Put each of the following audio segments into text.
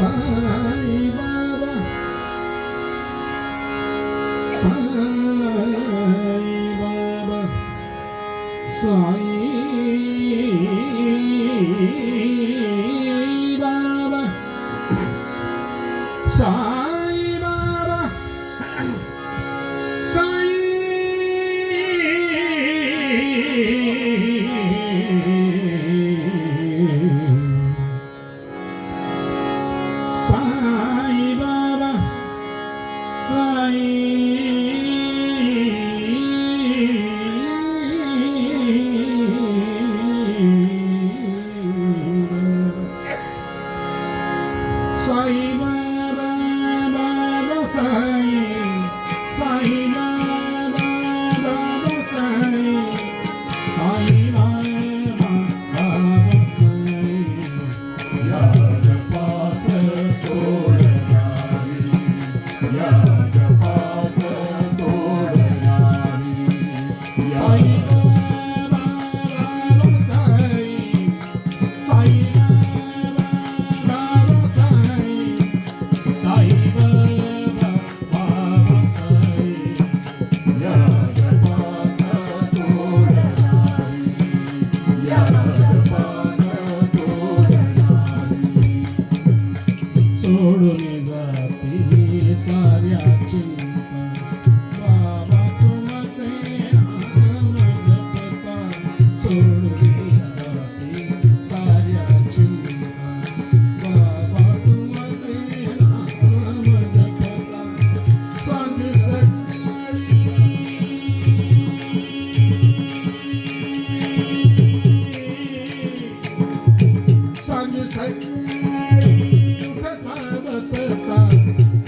साई बाबा साई बाबा साई बाबा साई साई बाबा साई साई बाबा बाबा साई साई बाबा बाबा साई साई बाबा बाबा साई याद पास तोडणारी याद पास तोडणारी साई बाबा बाबा साई साई सोडून जाती साऱ्या चिंता बाबा तुमचे नाम जपता सोडून जाती साऱ्या चिंता बाबा तुमचे नाम जपता सांग सकाळी सांग सकाळी बसता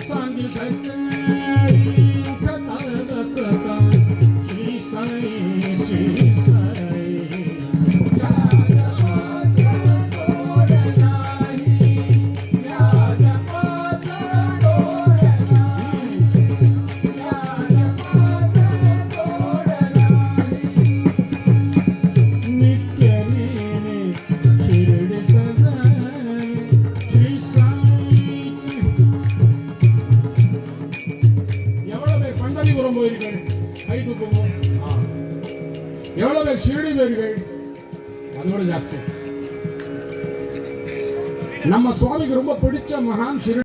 सांग सकाळी उठता बसता श्री साई श्री साई याद पास तोड नाही याद पास तोड नाही याद पास तोड नाही नित्य नेने शिरडे सजाने श्री எவ்வளவு போயிருக்கேன் கை தூக்குவோம் எவ்வளவு பேர் ஷிரடி போயிருக்கேன் அதோட ஜாஸ்தி நம்ம சுவாமிக்கு ரொம்ப பிடிச்ச மகான் ஷிரடி